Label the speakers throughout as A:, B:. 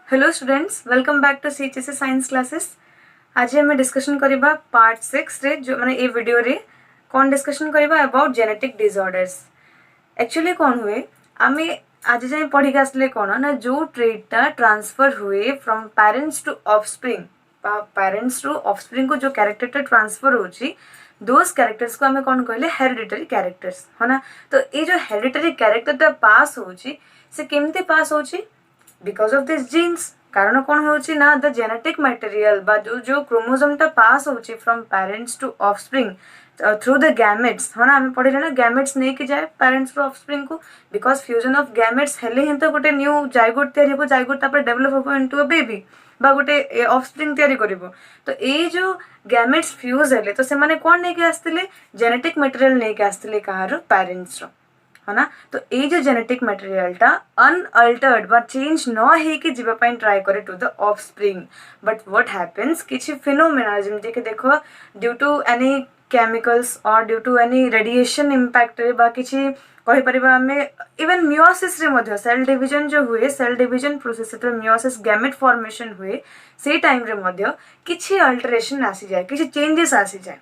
A: Hello students, welcome back to CHSC science classes. आज आम discussion करबा पार्ट 6 रे जो माने ए वीडियो रे कौन डिस्कशन करबा अबाउट जेनेटिक डिसऑर्डर्स। एक्चुअली कौन हुए आमे आज जाए पढ़ी के आसले कौन ना जो ट्रेटा ट्रांसफर हुए from parents to offspring parents to offspring को जो कैरेक्टर ट्रांसफर होची दोज कैरेक्टर्स को हमें कौन कहले हेरिडिटरी कैरेक्टर्स है ना। तो ये जो हेरिडिटरी कैरेक्टर पास होची से केमती पास होची बिकॉज ऑफ दिस जीन्स। कारण कौन होची ना द जेनेटिक मटेरियल बा जो क्रोमोसोम टा पास होची from parents to offspring through the gametes है ना। आम पढ़े ना गैमेट्स नहीं कि जाए पेरेंट्स टू ऑफस्प्रिंग को बिकॉज फ्यूजन ऑफ गैमेट्स हेले ही तो गोटे न्यू जाइगोट तैयारी हो जाइगोट तापर डेवलप हो इनटू अ बेबी बा गोटे ऑफस्प्रिंग तैयारी करिवो। तो ये जो गैमेट्स फ्यूज हेले तो से माने कौन नहीं के आस्तिले जेनेटिक मटेरियल नहीं के आस्तिले कहारो पेरेंट्स रो है ना। तो ये जो जेनेटिक मटेरियलटा अनअल्टर्ड बा चेंज न होके जीवा पाइन ट्राई करे to the offspring. But what happens किछि फिनोमेना जेमति के देखो ड्यू टू एनी केमिकल्स और due to any radiation impact रे बा किछि कहि परिबा हमें इवन मियोसिस रे मध्य सेल डिवीजन जो हुए सेल डिवीजन प्रोसेस रे मियोसिस गैमेट फॉर्मेशन हुए से टाइम रे मध्य किछि अल्टरेशन आसी जाए किछि चेंजेस आसी जाए।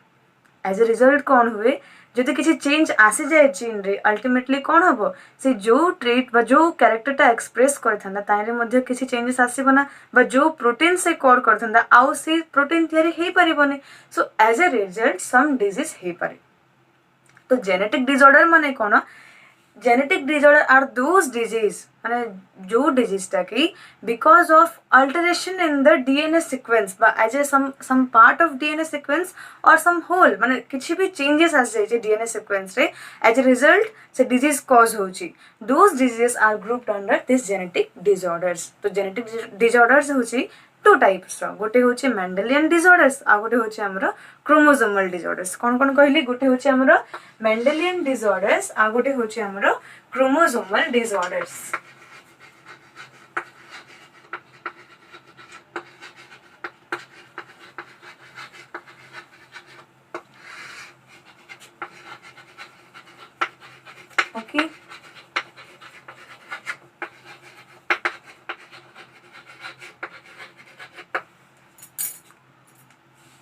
A: एज ए रिजल्ट कौन हुए जदि किसी चेंज आसी जाए जीन रे अल्टीमेटली कौन हम से जो ट्रेट बा जो कैरेक्टरटा एक्सप्रेस करथंदा ताइरे मध्य किसी चेंजेस आसीबो ना बा जो प्रोटीन से कोड करथंदा आउ से प्रोटीन तयारी हेई परिबोनी। So as a result some disease हेई पारे। तो जेनेटिक डिसऑर्डर माने कौन genetic disorder are those disease माने जो डिजीजटा की because of alteration in the DNA sequence बा as a some part of DNA sequence और सम होल माने किछि भी चेंजेस आस जाय डीएनए सीक्वेंस रे एज ए रिजल्ट से डिजीज कॉज होची those diseases are grouped under this genetic disorders. तो जेनेटिक डिसऑर्डर्स होची टू टाइप्स गोटे होची मेंडेलियन डिसऑर्डर्स आ गोटे होची हमरो क्रोमोसोमल डिसऑर्डर्स। कौन कौन कहली गोटे होची हमरो मेंडेलियन डिसऑर्डर्स आ गोटे होची हमरो chromosomal disorders. Okay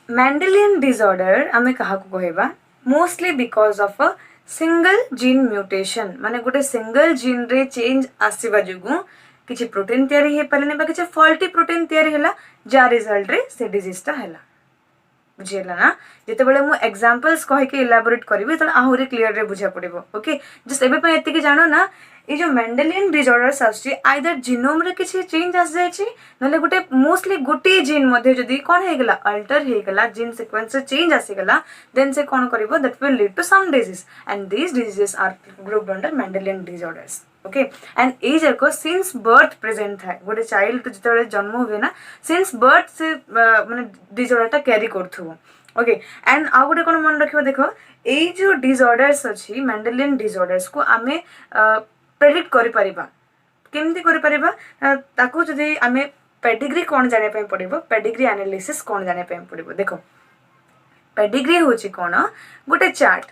A: Mendelian disorder आमे कहा को कहबा mostly because of a single gene mutation माने गोटे सिंगल जीन रे चेंज आसीबा जुगु किछि प्रोटीन तयारी हे पालेने बा किछि फॉल्टी प्रोटीन तयारी हला जा रिजल्ट रे से डिजीज ता हला। बुझियला ना जेते बेले मु एग्जांपल्स कहि के इलाबोरेट करबी त आहुरी क्लियर रे बुझा पड़िबो। ओके जस्ट एबे पे एति के जानो ना ये जो मेंडेलियन डिसऑर्डर्स आछि आइदर जीनोम रे किछि चेंज आस जाय छि नले गोटे मोस्टली गोटे जीन मध्ये जदी कोन हे गेला अल्टर हे गेला जीन सीक्वेंस से चेंज आसी गेला देन से कोन करिवो that will lead to some disease and these diseases are grouped under Mendelian disorders. Okay and a जको सिंस बर्थ प्रेजेंट था गोटे चाइल्ड जते जन्म हुए ना सिंस बर्थ से माने डिसऑर्डरटा कैरी करथुवो। ओके एंड आ गोटे कोन मन रखिबो देखो ए जो डिसऑर्डर्स अछि मेंडेलियन डिसऑर्डर्स को आमे प्रेडिक्ट करि परिबा केमती करि परिबा ताको जदी आमे पेडिग्री कोन जाने पे पड़िबो पेडिग्री एनालिसिस कोन जाने पे पड़िबो। देखो पेडिग्री होची कोन गोटे चार्ट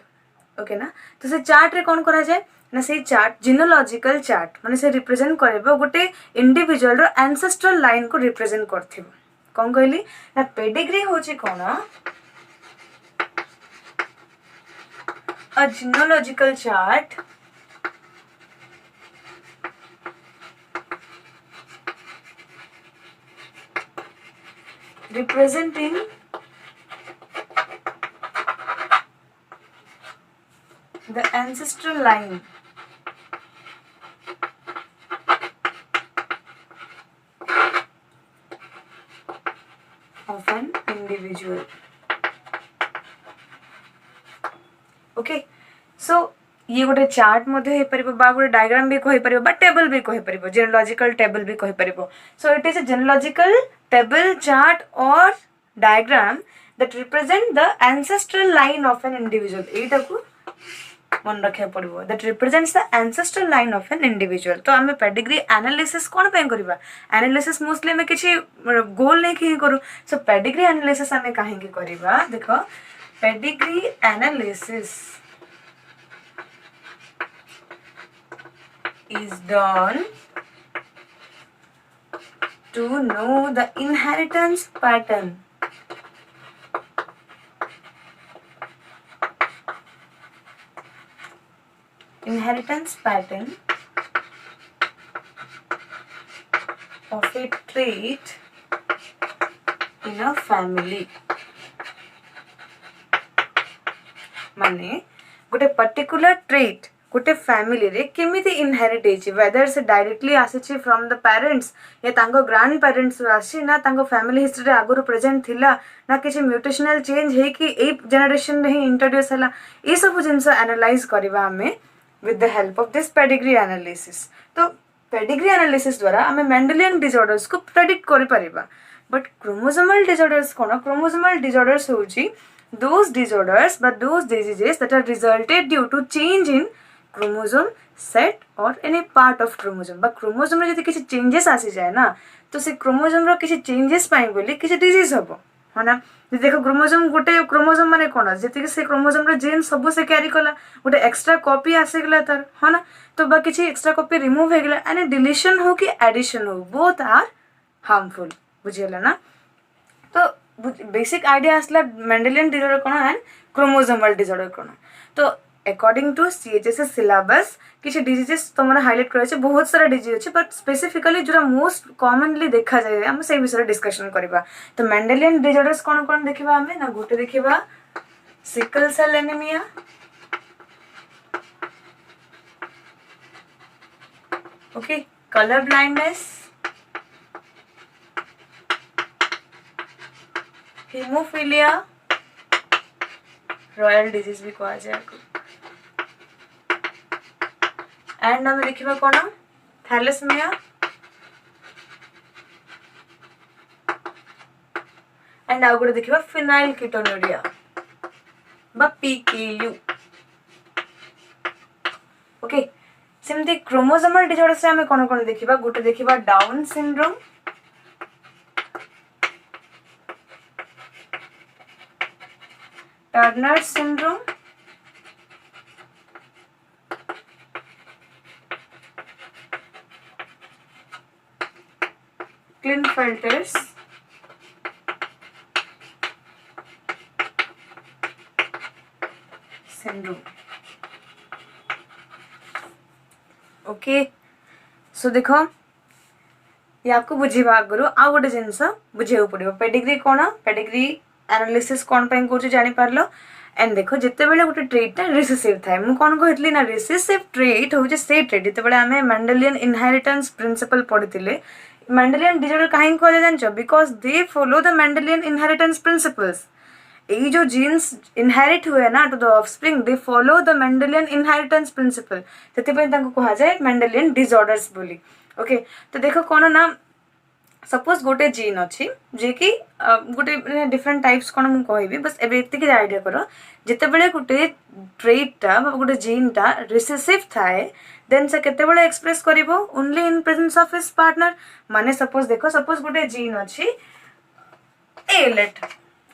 A: ओके ना। तो से चार्ट रे कोन करा जाय ना से चार्ट जीनोलॉजिकल चार्ट माने से रिप्रेजेंट करबो गोटे इंडिविजुअल रो एंसेस्ट्रल लाइन को रिप्रेजेंट करथिबो। कोन कहली ना पेडिग्री होची कोन a genealogical chart representing the ancestral line of an individual. Okay so ये गोटे चार्ट मध्ये हे परिबो बा गोटे डायग्राम भी कहि परिबो बा टेबल भी कहि परिबो जेनोलॉजिकल टेबल भी कहि परिबो। So it is a genealogical table chart और diagram that represent the ancestral line of an individual. एटा को मन रखे पड़िबो that represents the ancestral line of an individual. तो हमें पेडिग्री एनालिसिस कोन पे करबा एनालिसिस मोस्टली में किछि गोल नहीं कि करू। सो पेडिग्री एनालिसिस हमें काहे कि करबा देखो pedigree analysis is done to know the inheritance pattern. Inheritance pattern of a trait in a family. माने गोटे पर्टिकुलर ट्रेट गोटे फैमिली रे केमिति इनहेरिट हेछि, वेदर से डायरेक्टली आसीछि फ्रॉम द पेरेंट्स या तांको ग्रैंड पेरेंट्स आसी ना तांको फैमिली हिस्ट्री रे आगुरु प्रेजेंट थिला ना किछि म्यूटेशनल चेंज हे कि ए जनरेशन रे ही इंट्रोड्यूस हला, ए सब जिंस एनालाइज करबा हमें with the help of this pedigree analysis. तो पेडिग्री एनालिसिस द्वारा हमें मेंडेलियन डिसऑर्डर्स को प्रेडिक्ट करि परिबा. बट क्रोमोसोमल डिसऑर्डर्स कोन? क्रोमोसोमल डिसऑर्डर्स होछि those disorders but those diseases that are resulted due to change in chromosome set or any part of chromosome. बा chromosome रे जदि किछि चेंजेस आसी जाए ना तो से क्रोमोसोम रो किछि चेंजेस पाई बोली किछि डिजीज हबो, है ना. देखो क्रोमोसोम गोटे क्रोमोसोम माने कोन, जति से क्रोमोसोम रो जीन सब से कैरी कला, गोटे एक्स्ट्रा कॉपी आसी गेला तार, है ना. तो बा किछि एक्स्ट्रा कॉपी रिमूव हे गेला एंड डिलीशन हो कि एडिशन हो बोथ आर हार्मफुल. बुझियला ना. तो बेसिक आइडिया आसला मेंडेलियन डिसऑर्डर कोन एंड क्रोमोसोमल डिसऑर्डर कोन. तो अकॉर्डिंग टू सीएचएस सिलेबस किछि डिजीजेस तमरा हाइलाइट करे छै, बहुत सारा डिजीज अछि बट स्पेसिफिकली जोरा मोस्ट कॉमनली देखा जाय हम से विषय डिस्कशन करबा. तो मेंडेलियन डिसऑर्डर्स कोन कोन देखिबा हमें ना, गोटे देखिबा sickle cell anaemia, okay, colour blindness, haemophilia, royal disease भी कहा जाए, एंड हमें देखिबा कोन थैलेसेमिया एंड आउ गोटे देखिबा फिनाइल कीटोनुरिया बा पीकेयू. ओके, सेमती क्रोमोसोमल डिसऑर्डर से हमें कोन कोन देखिबा, गोटे देखिबा Down syndrome, Turner syndrome, Klinefelter's syndrome. Okay, so देखो ये आपको बुझीबा आगुरु आ गोटे जिनस बुझेउ पड़िबो. पेडिग्री कोन, पेडिग्री एनालिसिस कोन पय कोच जानि पारलो. एंड देखो जिते बेले गोटे ट्रेट ना रिसेसिव थाए, मु कोन कहतली ना रिसेसिव ट्रेट हो जे से ट्रेट जिते बेले हमें मेंडेलियन इनहेरिटेंस प्रिंसिपल पढितिले. मेंडेलियन डिसऑर्डर काहे कहले जानछो, because they follow the Mendelian inheritance principles. ये जो जीन्स इनहेरिट हुए ना to the offspring they follow the Mendelian inheritance principle, सेति पय तांको कहा जाय मेंडेलियन डिसऑर्डर्स बोली. ओके, तो देखो कोन ना सपोज गोटे जीन अच्छी जे कि गोटे डिफरेंट टाइप्स कौन मुझे कहबी, बस एबे एतिक आइडिया कर जिते बेले गोटे ट्रेटा गोटे जीनटा रिसेसिव थाए देन से केते बेले एक्सप्रेस करिवो only in presence of his partner. माने सपोज देखो सपोज गोटे जीन अच्छी एलेट,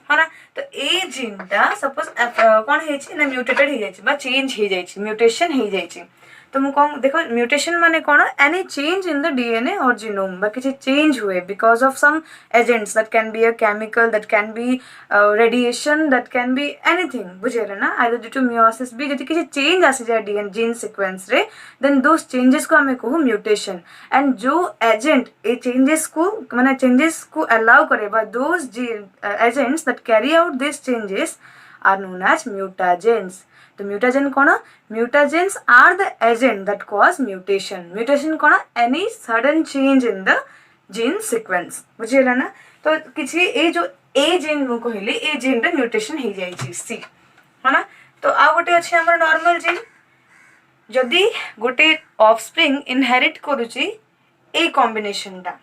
A: है ना. तो ए जीनटा सपोज कौन है म्यूटेटेड हो जाए चेंज हो जाए, म्यूटेशन हो जाए. तो मु कौन देखो म्यूटेशन माने कौन, any change in the DNA और जीनोम बा किसी चेंज हुए because of some agents that can be a chemical, that can be radiation, that can be anything. बुझेरे ना, आइदर ड्यू टू मियोसिस भी जदि किसी चेंज आसी जाए डीएनए जीन सीक्वेंस रे देन दोस चेंजेस को हमें कहू म्यूटेशन. एंड जो एजेंट ए चेंजेस को माने चेंजेस को अलाउ करे बा those agents that carry out this changes are known as mutagens. तो म्यूटाजेन कौन, mutagens are the agent that cause mutation. Mutation कौन, any sudden change in the gene sequence. बुझिला ना. तो किसी ए जो ए जीन मु कहली ए जीन रे म्यूटेशन हो जाई सी, है ना. तो आ गोटे अछि हमर नॉर्मल जीन, जदि गोटे ऑफस्प्रिंग इनहेरिट करूची ए कॉम्बिनेशन टा.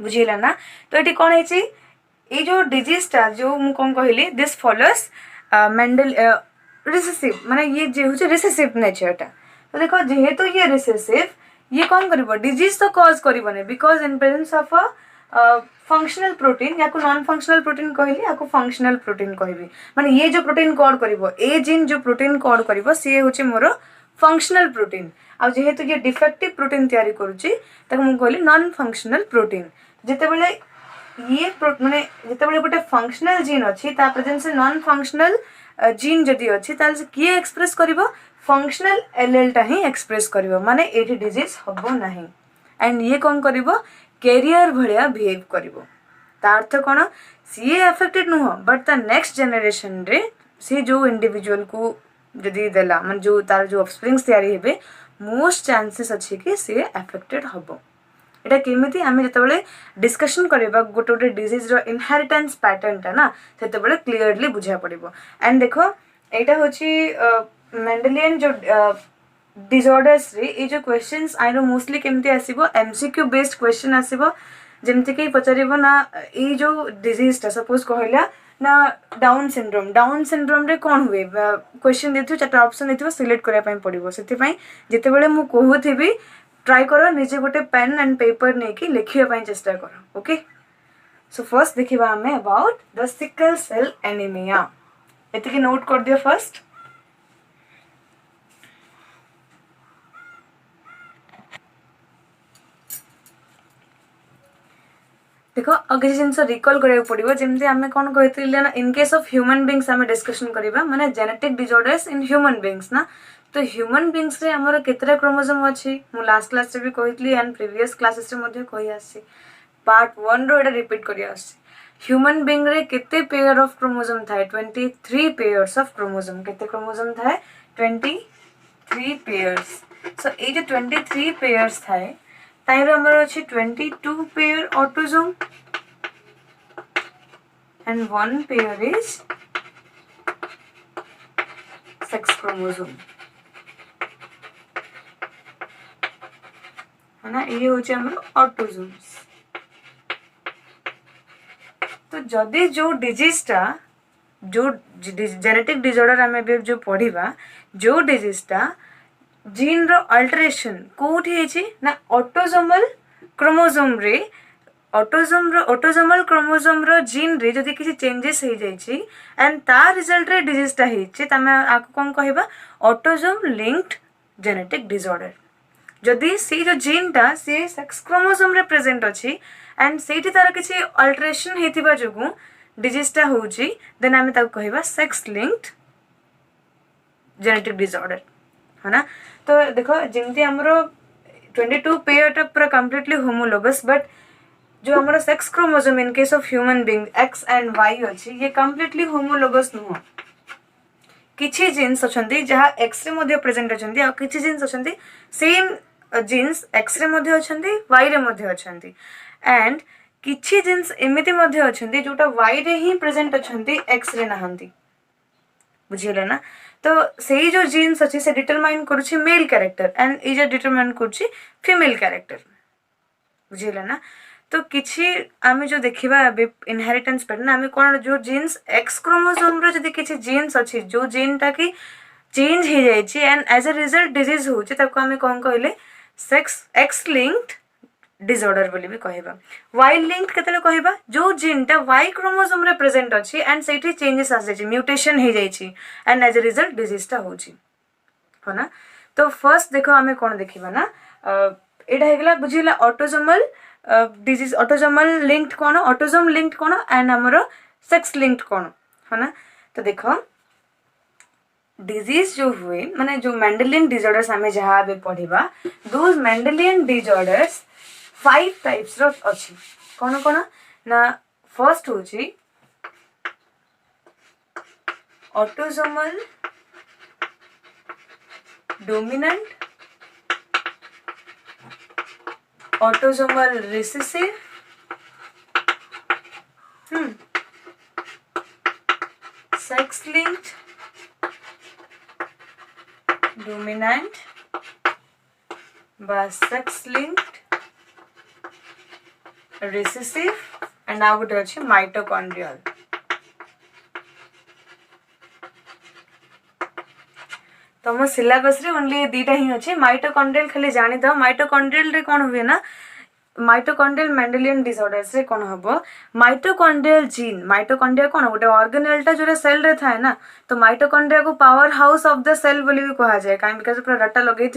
A: बुझिला ना. तो एटी कौन है ये जो डिजीज टा जो मु कौन कहली दिस फॉलोस मेंडल रिसेसिव माने ये जे होचे रिसेसिव नेचर टा. तो देखो जेहेतु ये रिसेसिव ये कौन करिवो डिजीज तो कॉज करिवने because in presence of a functional protein, या को नॉन फंक्शनल प्रोटीन कहली या को फंक्शनल प्रोटीन कहबी. माने ये जो प्रोटीन कोड करिवो ए जीन जो प्रोटीन कोड करिवो से होचे मोर फंक्शनल प्रोटीन आ जेहेतु ये डिफेक्टिव प्रोटीन तैयारी करूची ताको मु कहली नॉन फंक्शनल प्रोटीन जेतेबेले ये माने जेतेबेले गोटे फंक्शनल जीन अछि ता प्रेजेंस नॉन फंक्शनल जीन जदि अछि ताल से किए एक्सप्रेस करिवो फंक्शनल एलील टा ही एक्सप्रेस करिवो माने एठी डिजीज हबो नाही एंड ये कोन करिवो कैरियर भलिया बिहेव करिवो ता अर्थ कोन सीए अफेक्टेड नुह बट द नेक्स्ट जनरेशन रे सी जो इंडिविजुअल को जदि देला मन जो तार जो ऑफस्प्रिंग्स तैयारी हेबे मोस्ट चांसेस अछि कि सी अफेक्टेड हबो एटा केमिति आमे जतबेले डिस्कशन करबा गोटे गोटे डिजीज रो इनहेरिटेंस पैटर्न ता ना सेतबेले क्लियरली बुझा पड़िबो एंड देखो एटा होची मेंडेलियन जो डिसऑर्डर्स रे ए जो क्वेश्चंस आई नो मोस्टली केमिति आसीबो एमसीक्यू बेस्ड क्वेश्चन आसीबो जेमति कि पचारिबो ना ए जो डिजीज ता सपोज कहला ना डाउन सिंड्रोम रे कोन हुए क्वेश्चन देथु चारटा ऑप्शन देथु सिलेक्ट करिया पई पड़िबो सेति पई जेतेबेले मु कहूथिबी ट्राई करो निजे गोटे पेन एंड पेपर नेकी लिखिया पई चेष्टा करो ओके सो फर्स्ट देखिबा हमें about the sickle cell anaemia एतिकी नोट कर दियो फर्स्ट देखो अगर जिनस रिकॉल करिया पड़िबो जेमति हमें कोन कहितले ना इन केस ऑफ ह्यूमन बीइंग्स हमें डिस्कशन करिबा माने genetic disorders in human beings ना तो ह्यूमन बीइंग्स रे हमर केतरा क्रोमोसोम अछि मु लास्ट क्लास रे भी कहितली एंड प्रीवियस क्लासेस रे मध्ये कहि आसी पार्ट 1 रो एटा रिपीट करिया आसी ह्यूमन बीइंग रे केते पेयर ऑफ क्रोमोसोम थाए 23 पेयर्स ऑफ क्रोमोसोम केते क्रोमोसोम थाए 23 पेयर्स सो ए जो 23 पेयर्स थाए ताइरो हमर अछि 22 pair autosome and 1 pair is sex chromosome है ना ये होचे हमर ऑटोसोम्स तो जदि जो डिजीज टा जो जेनेटिक डिसऑर्डर हमें भी जो पढ़िबा जो डिजीज टा जीन रो अल्टरेशन कोठी हेची ना ऑटोसोमल क्रोमोसोम रे ऑटोसोमल क्रोमोसोम रो जीन रे जदि किसी चेंजेस हो जाइछि एंड ता रिजल्ट रे डिजीज ता हेछि तमे आको कोन कहबा ऑटोसोम लिंक्ड जेनेटिक डिसऑर्डर जदि सी जो जीन ता सी सेक्स क्रोमोसोम रे प्रेजेंट अछि एंड सेठी तार किछि अल्टरेशन हेतिबा जोगु डिजीज ता होछि देन आमे ताको कहबा सेक्स लिंक्ड जेनेटिक डिसऑर्डर है ना तो देखो जेमति हमरो 22 पेयर टा पूरा कंप्लीटली होमोलोगस बट जो हमारा sex chromosome in case of human being X and Y अछि ये कंप्लीटली होमोलोगस नुह किछि जीन्स अछंती जहा एक्स रे मध्ये प्रेजेंट अछंती आ किछि जीन्स अछंती सेम जीन्स एक्स रे मध्ये अछंती वाई रे मध्ये अछंती एंड किछि जीन्स एमिति मध्ये अछंती जोटा वाई रे ही प्रेजेंट अछंती एक्स रे नहंती बुझिले ना तो सेही जो जीन्स अछि से डिटरमाइन करूछि मेल कैरेक्टर एंड ई जे डिटरमाइन करूछि फीमेल कैरेक्टर बुझिले ना तो किछि आमे जो देखिबा इनहेरिटेंस पैटर्न आमे कोन जो जीन्स एक्स क्रोमोसोम रो जदि किछि जीन्स अछि जो जीन ता कि चेंज हे जाय छि and as a result disease हो छि ताको आमे कोन कहले सेक्स एक्स लिंक्ड डिसऑर्डर बोली भी कहबा वाई लिंक्ड केतले कहबा जो जीन ता वाई क्रोमोसोम रे प्रेजेंट अछि एंड सेठी चेंजेस आ जाय छि म्यूटेशन हे जाय छि and as a result disease ता हो छि हो ना तो फर्स्ट देखो आमे कोन देखिबा ना एटा हेगला बुझिला ऑटोसोमल डिजीज ऑटोसोमल लिंक्ड कोन ऑटोसोम लिंक्ड कोन एंड हमरो सेक्स लिंक्ड कोन है ना तो देखो डिजीज जो हुए माने जो मेंडेलियन डिसऑर्डर्स हमें जहां बे पढ़िबा दोस मेंडेलियन डिसऑर्डर्स 5 टाइप्स रो अछि कोन कोन ना फर्स्ट होची autosomal dominant autosomal recessive sex linked dominant बा सेक्स लिंक्ड रिसेसिव एंड आ गोटे अछि माइटोकॉन्ड्रियल तम सिलेबस रे ओनली दीटा ही अछि माइटोकॉन्ड्रियल खाली जानि द माइटोकॉन्ड्रियल रे कोन हुए ना माइटोकॉन्ड्रियल मेंडेलियन डिसऑर्डर्स रे कौन हम माइटोकॉन्ड्रियल जीन माइटोकॉन्ड्रिया कौन गोटे ऑर्गेनेलटा जो सेल रे थाए ना तो माइटोकॉन्ड्रिया को power house of the cell बोली भी कहा जाए कहीं बिकॉज पूरा डाटा लगे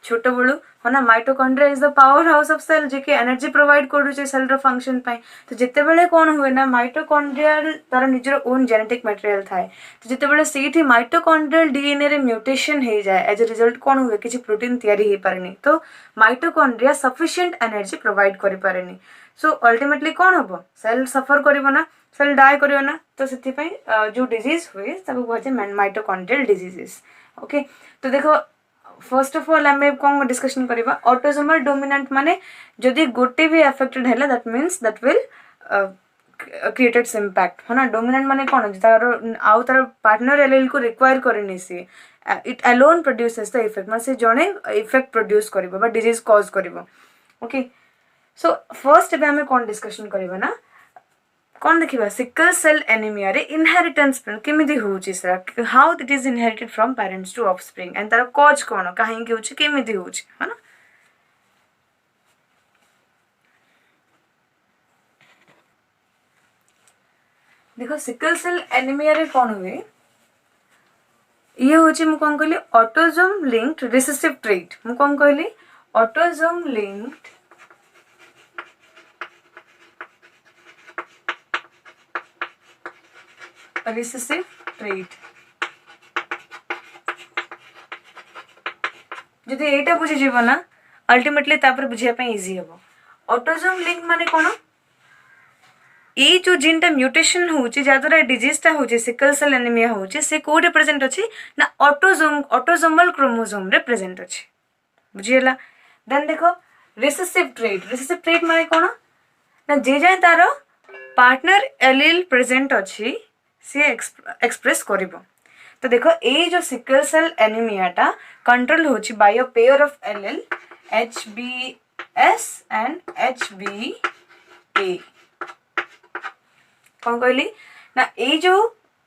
A: छोट बड़ू है ना mitochondria is the power house of cell जे कि एनर्जी प्रोवाइड करुचे सेल रो फंक्शन पाई तो जिते बेले कौन हुए ना माइटोकॉन्ड्रियल तार निजर ओन जेनेटिक मटेरियल थाए तो जिते बेले सेठी माइटोकॉन्ड्रियल डीएनए रे म्यूटेशन हो जाए एज ए रिजल्ट कौन हुए किसी प्रोटीन तैयारी हो पारेनी तो माइटोकॉन्ड्रिया सफिशिएंट एनर्जी प्रोवाइड करि पारेनी सो अल्टीमेटली कौन हम सेल सफर करिवो ना सेल डाई करिवो ना तो सेति पई जो डिजीज हुए ताको कहजे माइटोकॉन्ड्रियल डिजीजेस ओके तो देखो फर्स्ट ऑफ ऑल आम कौन डिस्कशन करवा ऑटोसोमल डोमिनेंट माने जदि गोटे भी अफेक्टेड है that means that will created impact है ना डोमिनेंट माने कौन तार आउ तार पार्टनर एलील को रिक्वायर करेनी see it alone produces the effect माने से जणे इफेक्ट प्रोड्यूस करिवो बा डिजीज कॉज करिवो ओके सो फर्स्ट एबे हमें कौन डिस्कशन करवा ना कौन देखिबा सिकल सेल एनीमिया रे इनहेरिटेंस केमिति होउची sir how it is inherited from parents to offspring and तार कॉज कौन काहे कि होउची केमिति होउची है ना देखो सिकल सेल एनीमिया रे कौन हुए ये होची मु कौन कहली ऑटोसोम लिंक्ड रिसेसिव ट्रेट मु कौन कहली ऑटोसोम लिंक्ड रिसेसिव ट्रेट जदि एटा बुझी जीवो ना अल्टीमेटली तापर बुझिया पे इजी हेबो ऑटोसोम लिंक माने कोन ये जो जीनटा म्यूटेशन होची जादरा डिजीजटा होची सिकल सेल एनीमिया होची से कोडे प्रेजेंट अछि ना ऑटोसोमल क्रोमोसोम रे प्रेजेंट अछि बुझियला देन देखो रिसेसिव ट्रेट माने कोन ना जे जाय तारो पार्टनर एलील प्रेजेंट अछि से एक्सप्रेस करिवो तो देखो ये जो सिकल सेल एनीमियाटा कंट्रोल होची by a pair of allele HBS and HBA कौन कहली ना ये जो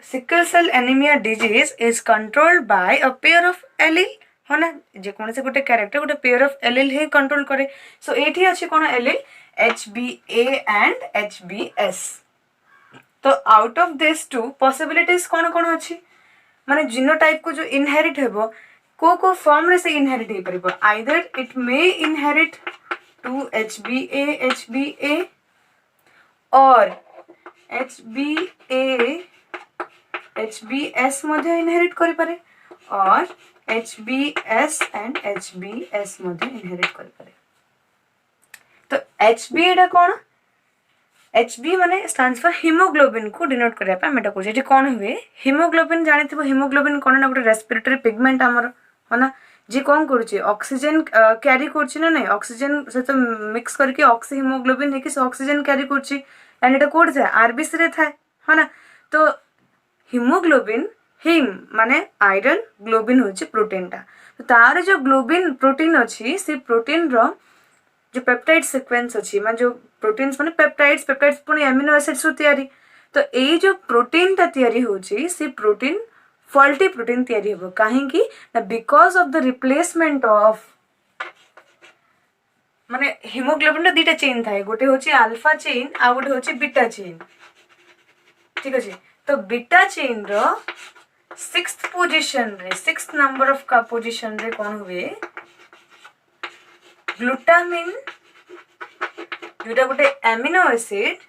A: sickle cell anaemia disease is controlled by a pair of allele है ना जे कौन से गोटे कैरेक्टर गोटे पेयर ऑफ एलील ही कंट्रोल करे सो एठी अछि कोन एलील HBA एंड HBS तो out of this two possibilities कौन कौन अच्छी माने जीनोटाइप को जो इनहेरिट हेबो को फॉर्म रे से इनहेरिट हे परिबो either it may inherit two HBA और HBA HBS मध्ये इनहेरिट करि पारे और HBS एंड HBS मध्ये इनहेरिट करि पारे तो HBA डा कौन HB माने स्टैंड्स फॉर हीमोग्लोबिन को डिनोट करया पे मेटा को जेठी कोन हुए हीमोग्लोबिन जानिथिबो हीमोग्लोबिन कोन ना गोटे रेस्पिरेटरी पिगमेंट हमर हो ना जे कोन करूची ऑक्सीजन कैरी करची ना नहीं ऑक्सीजन से तो मिक्स करके ऑक्सी हीमोग्लोबिन है कि ऑक्सीजन कैरी करची एंड एटा कोड थाए आरबीसी रे थाए हो ना तो हीमोग्लोबिन हीम माने आयरन ग्लोबिन होची प्रोटीनटा तो तार जो ग्लोबिन प्रोटीन अछि से प्रोटीन रो जो पेप्टाइड सीक्वेंस अच्छी मैं जो प्रोटीन्स माने पेप्टाइड्स पुणी एमिनो एसिड्स तैयारी तो ये जो प्रोटीन टा तैयारी होची से प्रोटीन फॉल्टी प्रोटीन तैयारी हो काहे कि ना because of the replacement of माने हीमोग्लोबिन टा दीटा चेन थाए गोटे होची अल्फा चेन आ गोटे होची बीटा चेन ठीक अछि तो बीटा चेन रो 6th पोजीशन रे 6th नंबर ऑफ का पोजीशन रे कोन हुए ग्लूटामिन जोटा गोटे एमिनो एसिड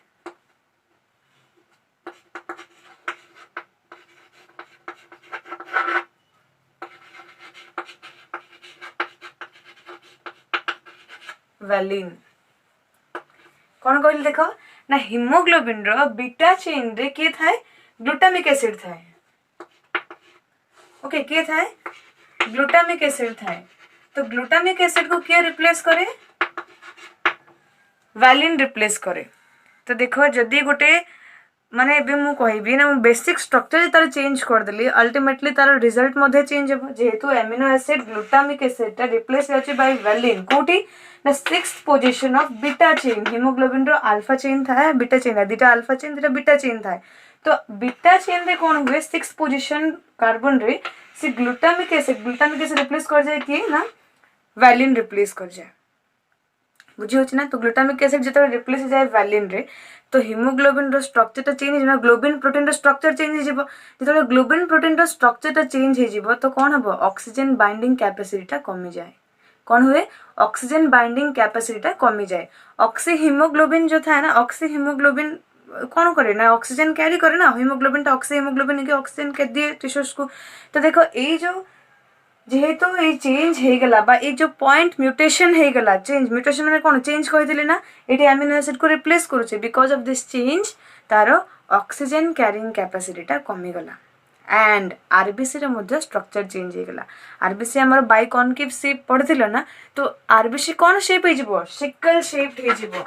A: वैलिन कौन कहली देख ना हीमोग्लोबिन रो बीटा चेन रे के थाए ग्लूटामिक एसिड थाए ओके के थाए ग्लूटामिक एसिड थाए तो ग्लूटामिक एसिड को क्या रिप्लेस करे वैलिन रिप्लेस करे तो देखो जदि गोटे माने एबे मु कहबी ना बेसिक स्ट्रक्चर तार चेंज कर देली अल्टीमेटली तार रिजल्ट मध्ये चेंज हो जेहेतु एमिनो एसिड ग्लूटामिक एसिड ता रिप्लेस होची बाय वैलिन कोठी ना 6th position of beta chain haemoglobin रो अल्फा चेन था बीटा चेन दीटा अल्फा चेन दीटा बीटा चेन था तो बीटा चेन रे कोन हुए 6th पोजीशन कार्बन रे से ग्लूटामिक एसिड रिप्लेस कर जाए कि ना वैलिन रिप्लेस कर जाए बुझी होची ना। तो ग्लूटामिक एसिड जेते रिप्लेस हो जाए वैलिन रे तो हिमोग्लोबिन रो स्ट्रक्चर टा चेंज हो ग्लोबिन प्रोटीन रो स्ट्रक्चर चेंज हो जिवो जेते ग्लोबिन प्रोटीन रो स्ट्रक्चर टा चेंज हो जिवो तो कोन हबो ऑक्सीजन बाइंडिंग कैपेसिटी टा कमी जाए। कौन हुए ऑक्सीजन बाइंडिंग कैपेसिटी टा कमी जाए। ऑक्सी हिमोग्लोबिन जो था ना ऑक्सी हिमोग्लोबिन कौन करे ना ऑक्सीजन कैरी करे ना हिमोग्लोबिन टा ऑक्सी हिमोग्लोबिन के ऑक्सीजन के दिए टिश्यूज को। तो देखो ये जो जेहेतु ये चेंज हो गला बा ये जो पॉइंट म्यूटेशन हो गला चेंज म्यूटेशन माने कोन चेंज कहिदिले ना एटी अमीनो एसिड को रिप्लेस करूचे because of this change taro oxygen carrying capacity टा कमी गला एंड आरबीसी रे मध्य स्ट्रक्चर चेंज हो गला। आरबीसी हमर बाइकॉनकेव शेप पढ़थिलो ना तो आरबीसी कोन शेप हे जिवो सिकल शेप हे जिवो।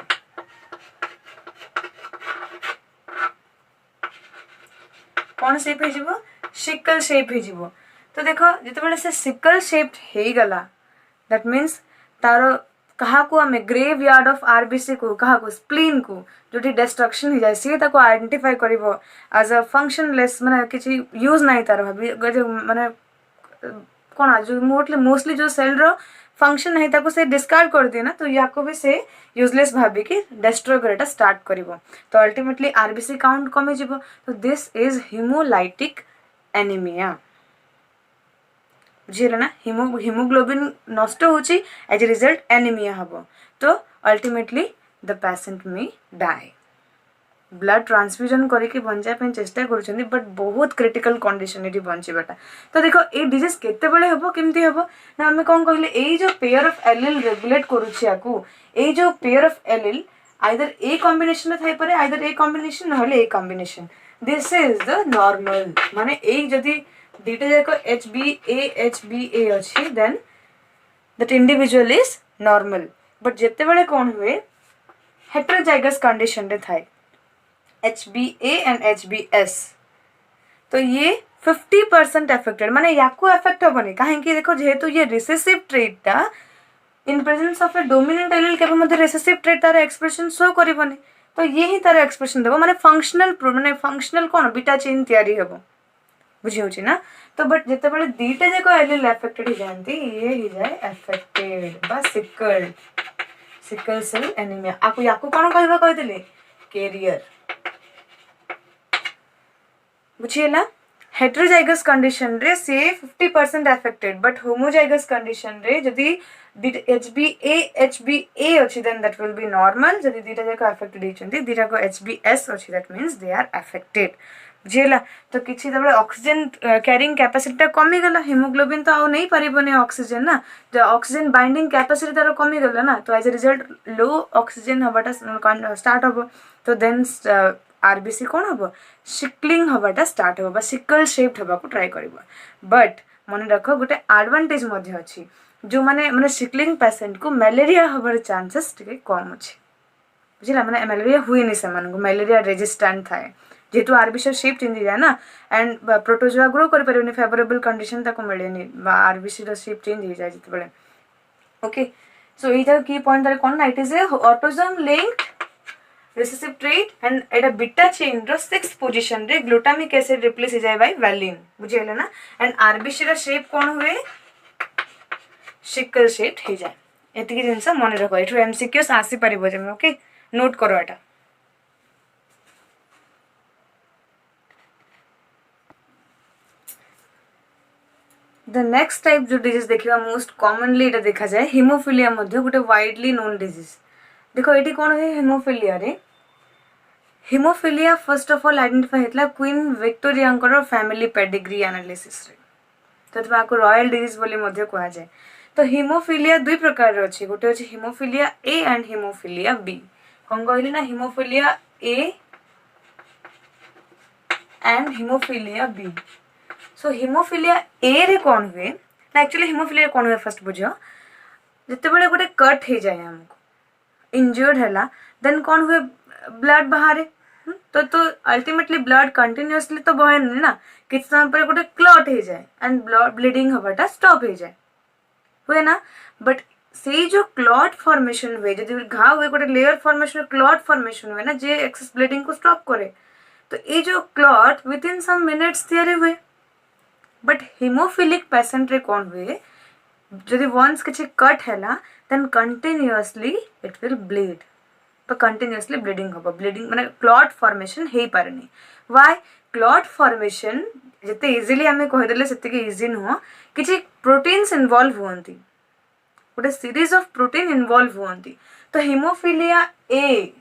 A: कौन शेप हे जिवो सिकल शेप हे जिवो। तो देखो जिते से सिकल शेप्ड हो गला दैट मीन्स तार कहा को आम ग्रेव यार्ड ऑफ आरबीसी को कहा को स्प्लीन को जो डिस्ट्रक्शन हो जाए सी ताको आइडेंटिफाई करिवो एज अ फंक्शनलेस माने किछि यूज नाही तार भाबी माने कोन जो मोस्टली जो सेल रो फंक्शन नहीं ताको से डिस्कार्ड कर दिए ना तो याको भी से यूजलेस भाबी कि डिस्ट्रॉय करटा स्टार्ट करिवो तो अल्टीमेटली आरबीसी काउंट कमी जिवो। तो दिस इज हिमोलाइटिक एनीमिया। बुझे ना हिमोग्लोबिन नष्ट होची एज ए रिजल्ट एनीमिया हबो तो ultimately the patient may die. Blood transfusion करके बंचा पे चेष्टा करूछन बट बहुत क्रिटिकल कंडीशन एटी बंचीबाटा। तो देखो ए डिजीज केते बेले हबो केमती हबो ना हमें कोन कहले ए जो पेयर ऑफ एलिल रेगुलेट करूछि आकू ए जो pair of allele either a combination में थाई पारे आइदर ए कॉम्बिनेशन न होले a combination this is the normal माने ए जदी दीटा जाक HbA अच्छी then that individual is normal but जिते बेले कौन हुए हेटेरोजाइगस कंडीशन रे थाए HbA एंड HbS तो ये 50% अफेक्टेड माने याकू अफेक्ट होबनी काहे कि देखो जेहेतु ये रिसेसिव ट्रेट ता इन presence of A dominant allele केबे मध्ये रिसेसिव ट्रेट तार एक्सप्रेशन शो करिवनी तो ये ही तार एक्सप्रेशन देबो माने फंक्शनल कोन बीटा चेन तयारी हेबो बुझी होची ना। तो बट जिते बेले दीटा जाक एलील अफेक्टेड हो जानती ये ही जाए अफेक्टेड बा सिकल सेल एनीमिया आकु याकु कोन कहबा कहि देले कैरियर बुझिएला। हेटेरोजाइगस कंडीशन रे से 50% अफेक्टेड बट होमोजाइगस कंडीशन रे जदी HbA अछि then that will be normal जदी दीटा जाक अफेक्टेड हिचंती दीटा को HbS अछि that means they are affected बुझिएला। तो किछि तबले ऑक्सीजन कैरिंग कैपेसिटी ता कमी गला हिमोग्लोबिन तो आ नहीं परिबने ऑक्सीजन ना तो ऑक्सीजन बाइंडिंग कैपेसिटी तार कमी गला ना तो as a result low oxygen हबाटा स्टार्ट हबो तो देन आरबीसी कौन हम सिकलिंग हवाटा स्टार्ट हो सिकल शेप्ड हवा को ट्राई कर बट मन रख गोटे एडवांटेज अच्छी जो माने माने सिकलिंग पेशेंट को मलेरिया हबार चांसेस टिके कम अच्छे बुझला माने मलेरिया हुए से मलेरिया रेजिस्टेंट थाए जेहेतु आरबीसी शेप चेंज जाए ना एंड प्रोटोजोआ ग्रो कर पारे फेवरेबल कंडीशन ताको मिलेनी आरबीसी रो शेप चेंज हो जाए जिते ओके। सो ये की पॉइंट तारे कोन ना it is a autosome linked recessive trait and Etah beta chain row 6th position रे ग्लूटामिक एसिड रिप्लेस हो जाए बाय वैलिन बुझियले ना एंड आरबीसी रो शेप कोन हुए सिकल शेप हो जाए एतिकी जिंस मन रखो एठु एमसीक्यूज आसी परिबो जे ओके नोट करो एटा। द नेक्स्ट टाइप जो डिजीज देखिबा मोस्ट कॉमनली एटा देखा जाए हिमोफिलिया मध्ये गोटे वाइडली नोन डिजीज देखो एटी कोन है हिमोफिलिया रे haemophilia first of all identify हेतला क्वीन विक्टोरिया को फैमिली पेडिग्री एनालिसिस रे तो ताको रॉयल डिजीज बोली मध्ये कहा जाए। तो हिमोफिलिया दुई प्रकार अछि गोटे अछि haemophilia A and haemophilia B कोन कहली ना haemophilia A and haemophilia B. So haemophilia A रे कोन हुए ना एक्चुअली हिमोफिलिया कोन हुए फर्स्ट बुझो जते बेले गोटे कट हे जाए हमको इंजर्ड हैला देन कौन हुए ब्लड बाहर तो अल्टीमेटली ब्लड कंटिन्यूअसली तो बहे नहीं ना किस समय पर गोटे क्लॉट हो जाए एंड ब्लड ब्लीडिंग हवाटा स्टॉप हो जाए हुए ना बट से जो क्लॉट फॉर्मेशन हुए जब घाव हुए गोटे लेयर फॉर्मेशन क्लॉट फॉर्मेशन हुए ना जे एक्सेस ब्लीडिंग को स्टॉप करे तो ये जो clot within some minutes तैयारी हुए बट हिमोफिलिक पेशेंट रे कौन हुए जदि वंस किसी कट हैला then continuously it will bleed. तो कंटिन्यूअसली ब्लीडिंग हम ब्लीडिंग माने क्लॉट फॉर्मेशन हो पारे नहीं. व्हाई क्लॉट फॉर्मेशन जिते इजीली आम कहीदेले से इजी नुह कि प्रोटीन्स इनवॉल्व होती गोटे सीरीज ऑफ प्रोटीन इनवॉल्व होती. तो haemophilia A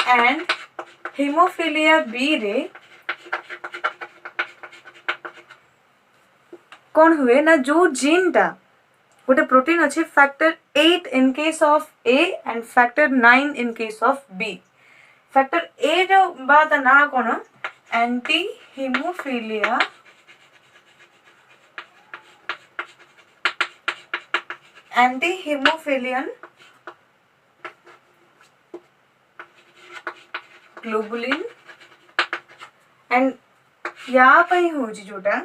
A: and haemophilia B रे कौन हुए ना जो जीन टा गोटे प्रोटीन अच्छे factor 8 in case of A and factor 9 in case of B. Factor A रो बात ना कौन anti haemophilia haemophilic globulin and या पई होजी जोटा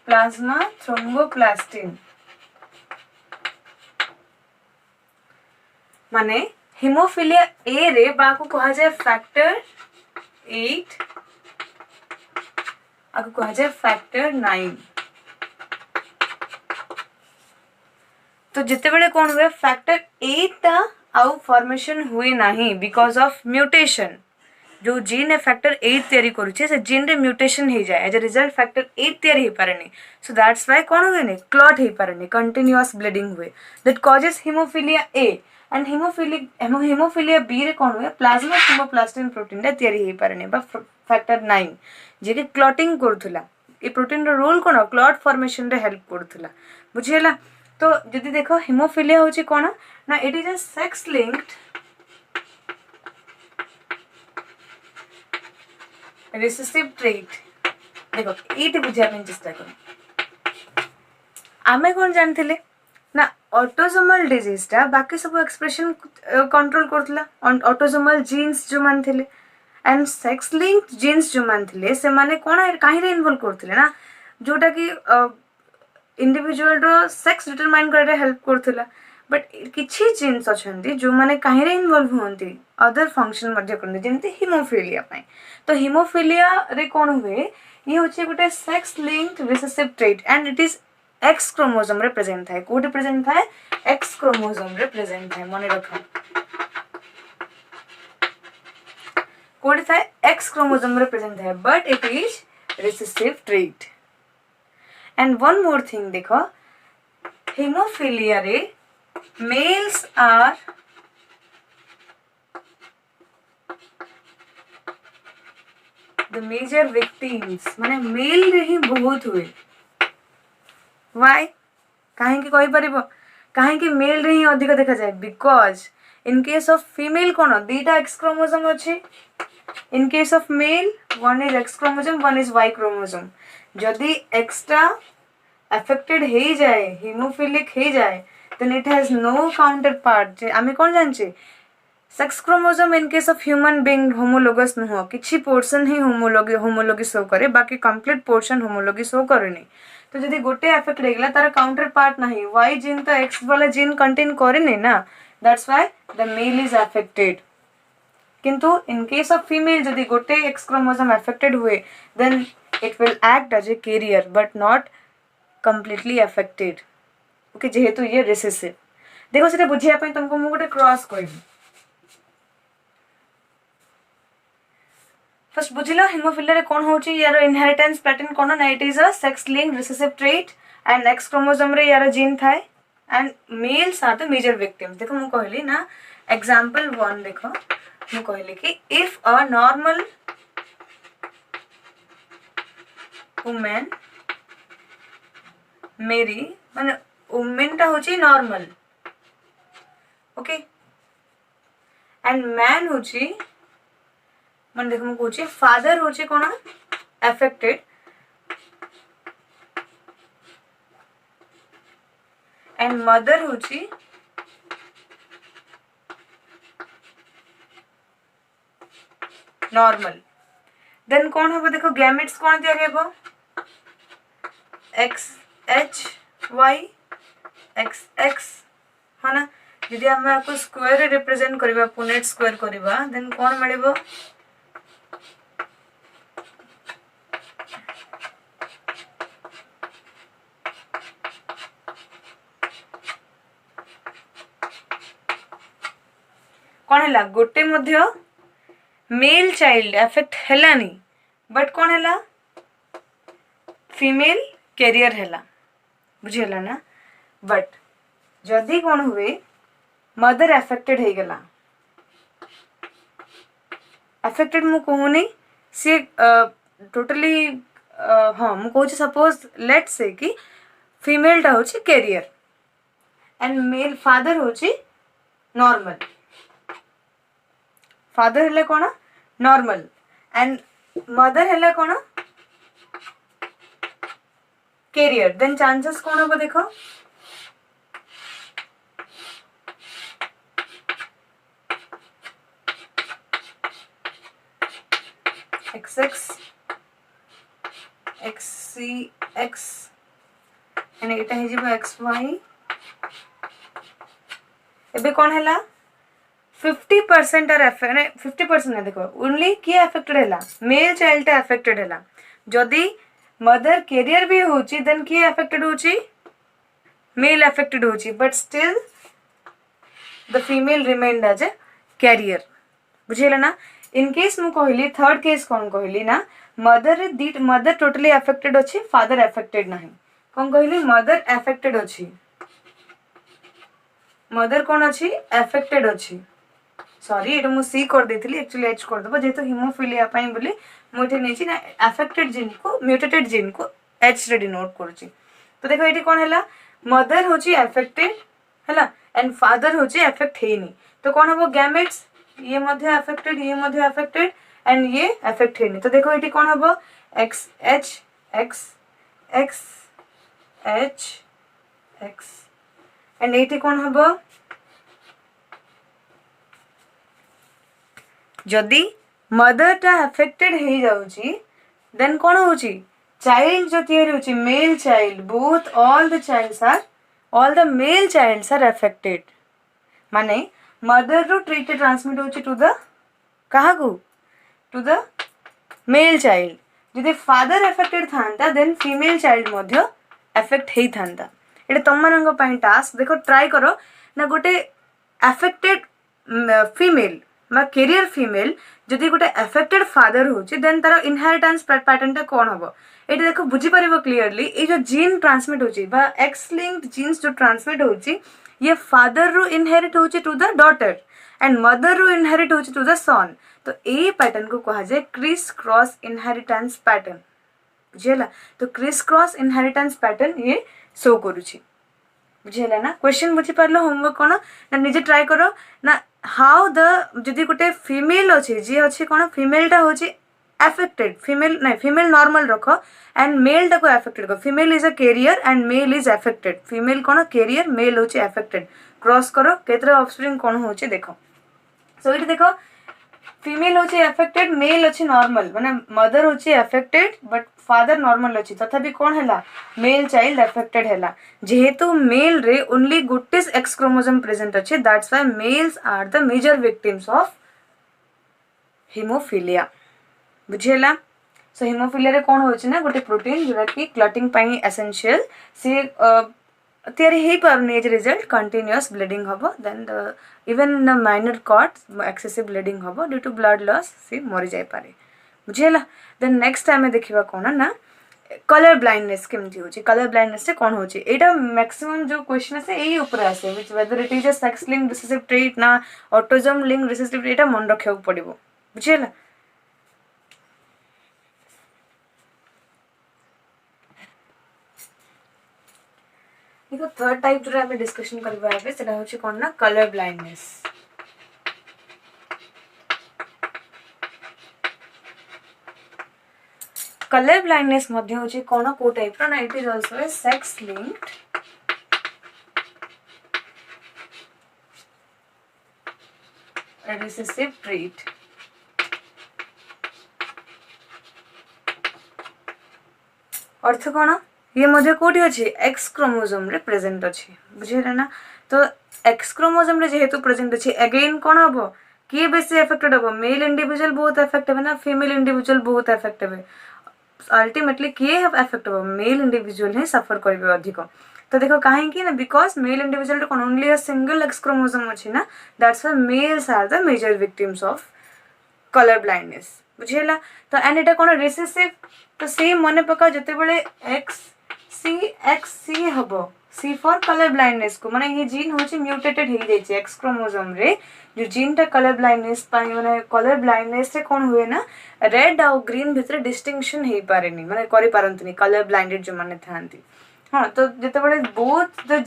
A: प्लाज्मा थ्रोम्बोप्लास्टिन माने हीमोफिलिया ए रे बाको कहा जाए फैक्टर 8 आको कहा जाए फैक्टर 9. तो जिते बड़े कौन हुए फैक्टर 8 ता आउ फॉर्मेशन हुए नहीं बिकॉज ऑफ म्यूटेशन. जो जीन फैक्टर 8 तैयारी करुचे से जीन रे म्यूटेशन हो जाए एज ए रिजल्ट फैक्टर 8 तैयारी हो पारे नहीं. सो दैट्स व्हाई कौन हुए नहीं क्लॉट हो पारे नहीं कंटिन्यूअस ब्लीडिंग हुए that causes haemophilia A and haemophilia B रे कौन हुए प्लाज्मा थ्रोम्बोप्लास्टिन प्रोटीन रे तैयारी हो पारे नहीं बा फैक्टर 9 जे कि क्लॉटिंग करूला. ये प्रोटीन रो रोल कौन क्लॉट फॉर्मेशन रे हेल्प करूला. बुझिला. तो जदि देखो हीमोफिलिया होची कौन ना it is a sex linked recessive trait. देखो ये बुझा चेष्टा कर आमे कौन जानते ना ऑटोसोमल डिजीज टा बाकी सब एक्सप्रेशन कंट्रोल करथला ऑटोसोमल जीन्स जो मान थिले एंड सेक्स लिंक्ड जीन्स जो मान थिले से माने कोन काहे रे इन्वॉल्व करथले ना जोटा कि इंडिविजुअल रो सेक्स डिटरमाइन करे हेल्प करथला. बट किछि जीन्स अछंती जो माने काहे रे इन्वॉल्व होंती अदर फंक्शन मध्य करने जेमते हीमोफिलिया पाई. तो हीमोफिलिया रे कोन हुए ये होचे गोटे sex linked recessive trait and it is X chromosome रे प्रेजेंट थाए. कोड प्रेजेंट थाए एक्स क्रोमोसोम रे प्रेजेंट थाए. मने रखो कोड थाए एक्स क्रोमोसोम रे प्रेजेंट थाए but it is recessive trait. And one more thing देखो हीमोफिलिया रे males are the major victims. माने मेल रे ही बहुत हुए. Why? काहे कि कहि परिबो काहे कि मेल रे ही अधिक देखा जाए because in case of female कोन दीटा एक्स क्रोमोसोम अछि. In case of male one is X chromosome one is Y chromosome. जदि एक्स्ट्रा अफेक्टेड हे जाए हीमोफिलिक हे जाए then it has no counterpart. आमे कौन जानचे sex chromosome in case of human being homologous नुह किछि पोर्शन ही होमोलोगी शो करे बाकी कंप्लीट पोर्शन होमोलोगी शो करे नहीं. तो जदि गोटे अफेक्ट हेगला तार काउंटर पार्ट नहीं वाई जीन तो एक्स वाला जीन कंटेन करे नहीं ना that's why the male is affected. किंतु इन केस ऑफ फीमेल जदि गोटे एक्स क्रोमोसोम अफेक्टेड हुए then it will act as a carrier but not completely affected. Okay जेहेतु ये रिसेसिव. देखो से बुझिया पे तुमको मु गोटे क्रॉस कहबी. फर्स्ट बुझिलो हीमोफिलिया रे कोन होची यार इनहेरिटेंस पैटर्न कोन ना it is a sex linked recessive trait and X chromosome रे यार जीन थाए and males are the major victims. देखो मु कहली ना एग्जांपल 1 देखो मु कहली कि इफ अ नॉर्मल वुमेन मेरी माने वुमेन टा होची नॉर्मल ओके एंड मैन होची मन देखो मु कहूची फादर होची कोन अफेक्टेड एंड मदर होची नॉर्मल. देन कौन हम देखो गैमेट्स कौन तैयारी हेबो X H Y X X है ना. यदि आम आपको स्क्वायर रिप्रेजेंट करबा पुनेट स्क्वायर करबा देन कौन मिलबो कौन है गोटे मध्य मेल चाइल्ड एफेक्ट हेलानी बट कौन है फीमेल कैरियर है बुझीगला ना बट जदि कौन हुए मदर एफेक्टेड हो गला एफेक्टेड मु कहूनी सी टोटली हाँ मु कहूँ सपोज लेट से कि फीमेल टा होची कैरियर एंड मेल फादर होची नॉर्मल फादर हेले कौन नॉर्मल एंड मदर हेले कौन कैरियर देन चांसेस कौन हम देखो XX XCX एंड एटा हे जिवो XY एबे कौन हैला 50% आर एफेक्ट 50% ना देखो ओनली किए अफेक्टेड हैला मेल चाइल्ड टा अफेक्टेड हैला जदी मदर कैरियर भी होची देन किए अफेक्टेड होची मेल अफेक्टेड होची but still the female remained as a carrier बुझेला ना इन केस मु कहली थर्ड केस कौन कहली ना मदर टोटली अफेक्टेड अच्छी फादर अफेक्टेड नहीं कौन कहली मदर अफेक्टेड अच्छी मदर कौन अच्छी अफेक्टेड अच्छी सॉरी ये मु सी कर देथिली एक्चुअली एच कर दबो जेतो हीमोफिलिया पई बोली मुठे नेची ना अफेक्टेड जीन को म्यूटेटेड जीन को एच रे डिनोट करूची तो देखो एटी कौन हैला मदर होची अफेक्टेड हैला एंड फादर होची अफेक्ट हेनी तो कौन हबो गैमेट्स ये मध्य अफेक्टेड एंड ये अफेक्ट हेनी तो देखो ये कौन हबो x H x x H x and ये कौन हबो जदि मदर टा अफेक्टेड हो जाउची देन कौन होची चाइल्ड जो तैयारी होची male child both all the male childs are affected माने मदर रो ट्रीट ट्रांसमिट होची टू द कहा को टू द मेल चाइल्ड जदि फादर अफेक्टेड थांता देन फीमेल चाइल्ड मध्य अफेक्ट हेई थांता एटा तम मानक पई टास्क देखो ट्राई करो ना गोटे अफेक्टेड फीमेल बा कैरियर फीमेल जदि गोटे अफेक्टेड फादर होची देन तार इनहेरिटेंस पैटर्न टा कोन हबो एटी देखो बुझी परिबो क्लियरली ए जो जीन ट्रांसमिट होची बा एक्स लिंक्ड जीन्स जो ट्रांसमिट होची ये फादर रू इनहेरिट होची to the daughter and mother रू इनहेरिट होची टू द सन तो ए पैटर्न को कहा जाए क्रिस क्रॉस इनहेरिटेंस पैटर्न बुझेला तो क्रिस क्रॉस इनहेरिटेंस पैटर्न ये शो करूची बुझेला ना क्वेश्चन बुझी पारलो होमवर्क कोन ना निजे ट्राई करो ना हाउ द जदि गोटे फीमेल अच्छे जी अच्छे कौन फीमेल टा होची अफेक्टेड फीमेल नॉर्मल रखो एंड मेल टा को अफेक्टेड रखो female is a carrier and male is affected female कौन कैरियर मेल होची अफेक्टेड क्रॉस करो केतरा ऑफस्प्रिंग कौन होची देखो सो इट देखो फीमेल होची अफेक्टेड मेल अच्छी नॉर्मल माने मदर होची अफेक्टेड बट फादर नॉर्मल अच्छी तथापि कौन हैला मेल चाइल्ड अफेक्टेड हैला जेहेतु मेल रे ओनली गोटेस एक्स क्रोमोसोम प्रेजेंट अच्छे that's why males are the major victims of haemophilia बुझेला सो हीमोफिलिया रे कौन होची ना गोटे प्रोटीन जोरा कि क्लटिंग पई एसेंशियल से तैयारी हे पारनी एज रिजल्ट कंटिन्यूअस ब्लीडिंग हबो then the even the minor cut excessive bleeding हबो ड्यू टू ब्लड लॉस से मरि जाय पारे बुझेला देन नेक्स्ट टाइम में देखिबा कोन ना कलर ब्लाइंडनेस केमती होची कलर ब्लाइंडनेस से कौन होची एटा मैक्सिमम जो क्वेश्चन है एही ऊपर आसे which whether it is a sex link recessive trait ना ऑटोजम लिंक रिसेसिव ट्रेट मन रखियो पड़िबो बुझेला देखो थर्ड टाइप जो हमें डिस्कशन करबा है सेटा होची कोन ना कलर ब्लाइंडनेस कलर ब्लाइंडनेस मध्य होची कोन को टाइप रो ना it is also a sex linked recessive trait अर्थ कोन ये मध्य कोठी अछि एक्स क्रोमोसोम रे प्रेजेंट अछि बुझिरा ना तो एक्स क्रोमोसोम रे जेहेतु प्रेजेंट अछि अगेन कोन हबो किए बेसी अफेक्टेड हबो मेल इंडिविजुअल बहुत अफेक्ट हेबे ना फीमेल इंडिविजुअल बहुत अफेक्ट हेबे अल्टीमेटली किए अफेक्ट हो मेल इंडिविजुअल ही सफर करेंगे अधिक तो देखो कहीं ना बिकॉज मेल इंडिविजुअल कौन only a single X chromosome अच्छी ना that's why males are the major victims of colour blindness बुझीगला तो एंड एटा कौन रिसेसिव तो सी मन पका जिते बड़े एक्स सी हम सी फॉर कलर ब्लाइंडनेस को माने ये जीन होची म्यूटेटेड हो जाइए एक्स क्रोमोसोम रे जो जीन टा कलर ब्लाइंडनेस माने कलर ब्लाइंडनेस से कौन हुए ना रेड आउ ग्रीन भितर डिस्टिंक्शन हो पारे माने करि पारंतनी कलर ब्लाइंडेड जो माने थांती हाँ तो जिते बड़े both the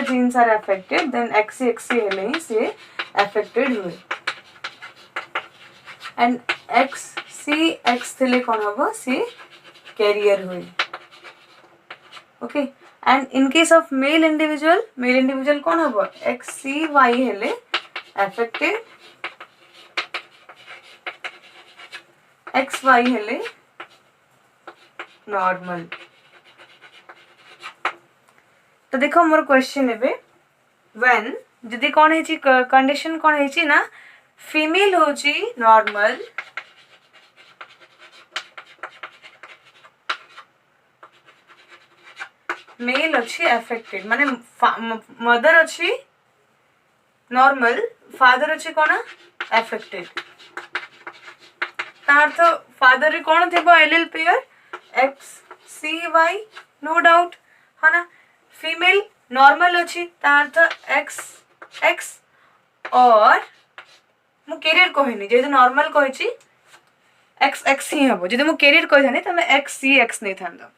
A: genes are affected then एक्सी हेले ही से अफेक्टेड हुए एंड एक्स थिले कौन हम सी कैरियर हुए okay and in case of mail individual कौन हम XCY हेले अफेक्टेड XY हेले नॉर्मल तो देखो मोर क्वेश्चन एबे व्हेन जदी कौन है कंडीशन कौन है ना फीमेल होची नॉर्मल मेल अच्छी अफेक्टेड माने मदर अच्छी नॉर्मल फादर अच्छी कौन अफेक्टेड तार तो फादर रे कौन थेबो allele pair XCY no doubt है ना फीमेल नॉर्मल अच्छी तार तो XX और मु कैरियर कहनी जेहेतु नॉर्मल कही XX ही हम जब मु कैरियर कही तो XCX नहीं था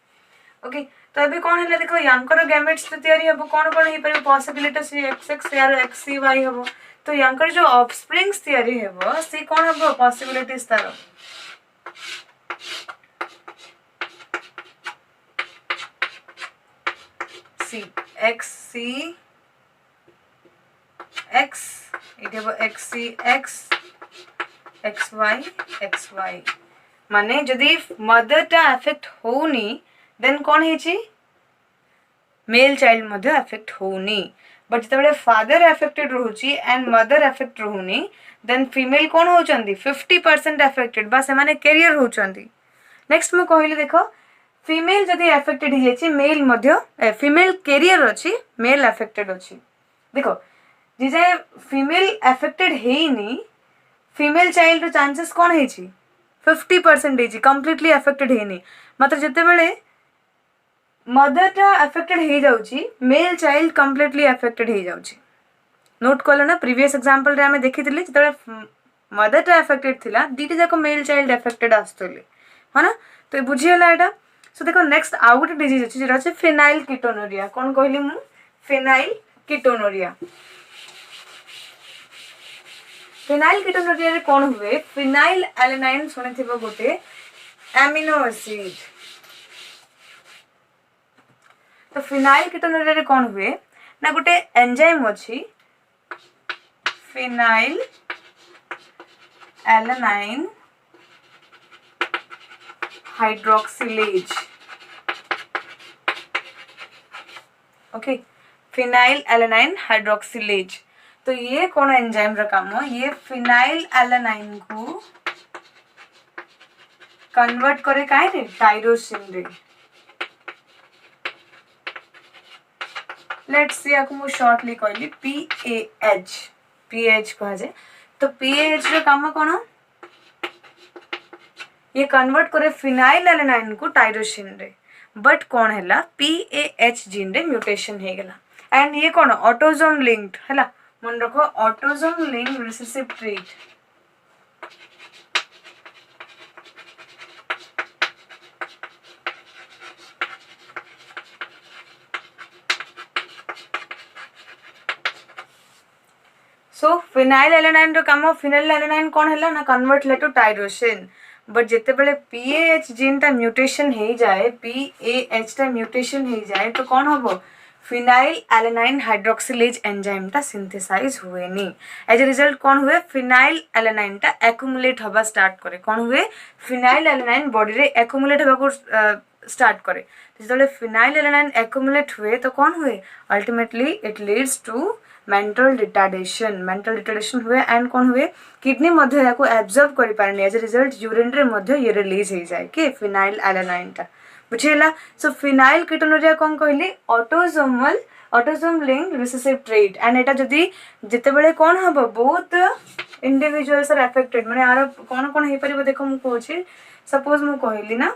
A: ओके तो अभी कौन है देखो यांकर गैमेट्स तो तैयारी हम कौन कौन हो पारे पॉसिबिलिटी सी XX यार XCY हम तो यांकर जो ऑफस्प्रिंग्स तैयारी है सी कौन हम पॉसिबिलिटीज तार सी XCX इट है XCX XY माने जदि मदर टा अफेक्ट होनी देन कौन है मेल चाइल्ड मध्य अफेक्ट होनी बट जिते फादर अफेक्टेड रोची एंड मदर अफेक्ट रोनी देन फीमेल कौन होचंदी 50% अफेक्टेड बा से माने कैरियर होचंदी नेक्स्ट मु कहली देखो फीमेल जदि अफेक्टेड ही जाइए मेल मध्य फीमेल कैरियर अच्छी मेल अफेक्टेड अच्छी देखो जिजे फीमेल अफेक्टेड हेनी फीमेल चाइल्ड चांसेस कौन है 50% है कंप्लीटली अफेक्टेड हेनी मात्र जिते बड़े मदर टा अफेक्टेड हो जाउची मेल चाइल्ड कंप्लीटली अफेक्टेड हो जाउची नोट कल ना प्रीवियस एग्जांपल रे हमें देखि थिले जते मदर टा अफेक्टेड थिला दीटी जाको मेल चाइल्ड अफेक्टेड आस्तले है ना तो बुझियला एटा सो देखो नेक्स्ट आउ गोटे डिजीज अछि जेटा अछि फेनाइल कीटोनुरिया कोन कहली मु फेनाइल कीटोनुरिया रे कोन हुए फिनाइल एलेनाइन सुने थिबो गोटे एमिनो एसिड तो फिनाइल कीटोनुरिया रे कोन हुए ना गोटे एंजाइम अछि phenyl alanine hydroxylase okay phenyl alanine hydroxylase तो ये कौन एंजाइम रा काम ये फिनाइल एलेनाइन को कन्वर्ट करे काहे रे टायरोसिन रे लेट्स सी आपको मु शॉर्टली कहली पीएच कहा जाए तो पीएच रो काम कोन ये कन्वर्ट करे फिनाइल एलेनाइन को टायरोसिन रे बट कौन हैला पीएच जीन रे म्यूटेशन हे गेला एंड ये कौन ऑटोसोम लिंक्ड हैला मन रखो ऑटोसोम लिंक्ड रिसेसिव ट्रेट सो फिनाइल एलेनाइन रो काम फिनाइल एलेनाइन कौन हैला ना कन्वर्ट ले टू टायरोसिन बट जिते बेले पीएच जीन टा म्यूटेशन हो जाए पीएच टा म्यूटेशन हो जाए तो कौन हम फिनाइल एलेनाइन हाइड्रोक्सिलेज एंजाइम टा सिंथेसाइज हुए नी एज ए रिजल्ट कौन हुए फिनाइल एलेनाइन टा एक्युमुलेट हवा स्टार्ट करे कौन हुए फिनाइल एलेनाइन बॉडी रे एक्युमुलेट हवा को स्टार्ट करे जो फिनाइल एलेनाइन एक्युमुलेट हुए तो कौन हुए ultimately it leads to mental retardation हुए एंड कौन हुए किडनी मध्य याको एब्जॉर्ब करि पारनी एज ए रिजल्ट यूरिन रे मध्य ये रिलीज हो जाए कि फिनाइल एलानाइन टा बुझेला सो फिनाइल कीटोनुरिया कौन कहली autosome linked recessive trait and एटा जदी जेतेबेले कौन हबो बहुत इंडिविजुअल्स आर अफेक्टेड माने आर कौन कौन हे परिबो देखो मु कहूची सपोज मु कहली ना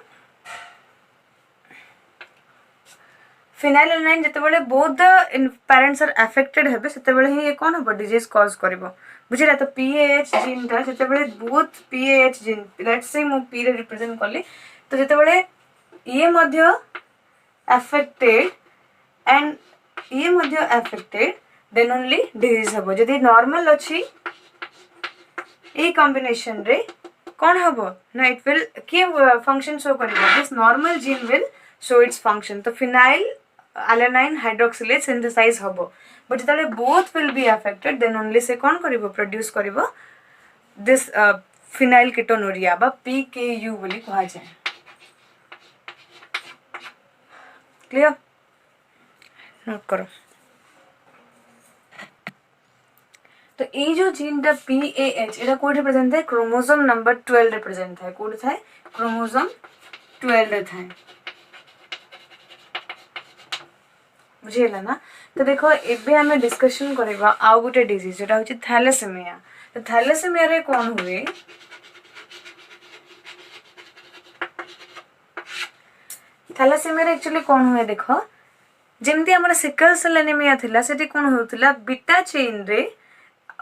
A: फिनाइल एलानाइन जेतेबेले both the parents are affected हेबे सेतेबेले ही ये कौन हबो डिजीज कॉज करबो बुझिला तो पीएएच जीन ता जेतेबेले both PAH gene let's say मु पी रे रिप्रेजेंट करली तो जेतेबेले ये मध्य अफेक्टेड एंड ये मध्य अफेक्टेड देन ओनली डिजीज हबो जदी नॉर्मल अछि ए कॉम्बिनेशन रे कौन हबो ना इट विल के फंक्शन शो करिवो this normal gene will show its function तो फिनाइल alanine hydroxylase synthesize हबो बट जेतले both will be affected then only से कौन करिवो प्रोड्यूस करिवो दिस फिनाइल कीटोनुरिया बा पीकेयू बोली कहा जाए क्लियर नोट करो तो ये जो जीन दा पीएएच एटा कोड रिप्रेजेंट है क्रोमोसोम नंबर 12 रिप्रेजेंट है कोड था क्रोमोसोम 12 रे था बुझेला ना तो देखो एबे हमें डिस्कशन करबा आउ गोटे डिजीज जेटा होची थैलेसेमिया तो थैलेसेमिया रे कोन हुए थैलेसेमिया रे एक्चुअली कोन हुए देखो जेमती हमर सिकल सेल एनीमिया थिला सेठी कोन होतला बीटा चेन रे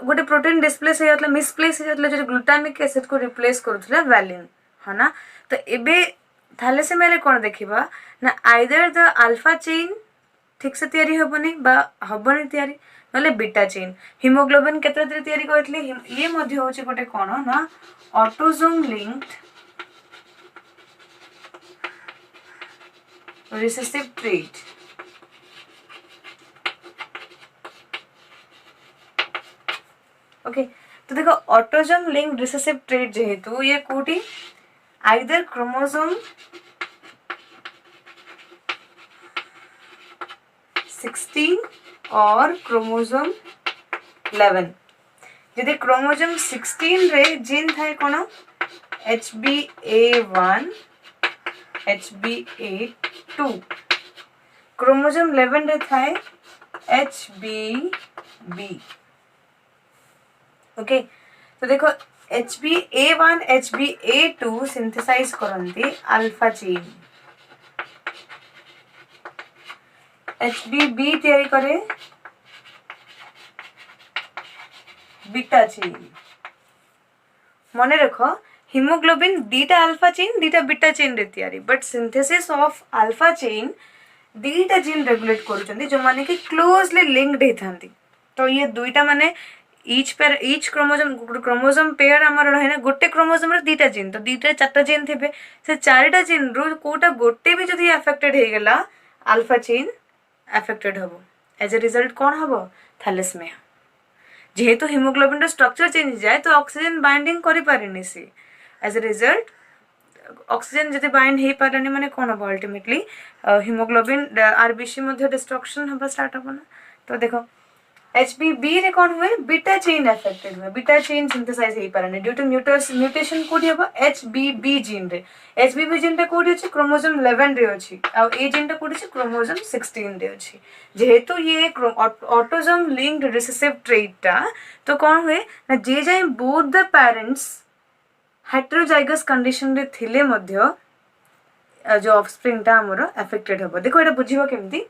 A: गोटे प्रोटीन डिस्प्लेस हो जातला मिसप्लेस हो जातला जो ग्लूटामिक एसिड को रिप्लेस करथला वैलिन है ना तो एबे थैलेसेमिया रे कोन देखिबा ना आइदर द अल्फा चेन ठीक से तैयारी हबनी बा हबनी तैयारी नले बीटा चेन हीमोग्लोबिन केतरा तैयारी करथले ये मध्ये होचे गोटे कोन ना autosome linked recessive trait okay तो देखो ऑटोसोम लिंक्ड रिसेसिव ट्रेट जेहेतु ये कोटी आइदर क्रोमोसोम 16 और क्रोमोसोम 11 यदि क्रोमोसोम 16 रे जीन थाए कोन HBA1 HBA2 क्रोमोसोम 11 रे थाए HBB ओके तो देखो HBA1 HBA2 सिंथेसाइज करंती अल्फा चेन HBB तैयारी करे बीटा चेन मने रखो हीमोग्लोबिन दीटा अल्फा चेन दीटा बीटा चेन रे तैयारी but synthesis of alpha chain दीटा जीन रेगुलेट करूचंदी जो माने कि क्लोजली लिंक्ड हेथांती तो ये दुईटा माने ईच क्रोमोसोम पेयर हमर रहे ना गोटे क्रोमोसोम रे दीटा जीन तो दीटा चारटा जीन थेबे से चारटा जीन रो कोटा गोटे भी जदी अफेक्टेड हे गेला अल्फा चेन अफेक्टेड हबो एज ए रिजल्ट कौन हबो थैलेसेमिया जेहेतु हीमोग्लोबिन रो स्ट्रक्चर चेंज जाए तो ऑक्सीजन बाइंडिंग करि पारेनी से एज ए रिजल्ट ऑक्सीजन जदि बाइंड हे पारेनी माने कौन हबो अल्टीमेटली हीमोग्लोबिन आरबीसी मध्ये डिस्ट्रक्शन हबा स्टार्ट हबो ना तो देखो HBB रे कौन हुए बीटा चेन अफेक्टेड हुए बीटा चेन सिंथेसाइज हे पारेनी ड्यू टू म्यूटेशन कोडी हबो HBB जीन रे HBB जीन रे कोडी अछि क्रोमोसोम 11 रे अछि आ ए जीन रे कोडी अछि क्रोमोसोम 16 रे अछि जेहेतु ये ऑटोसोम लिंक्ड रिसेसिव ट्रेट ता तो कौन हुए ना जे जाय both the parents heterozygous condition रे थिले मध्य जो ऑफस्प्रिंग ता हमरो अफेक्टेड हबो देखो एटा बुझिबो केमती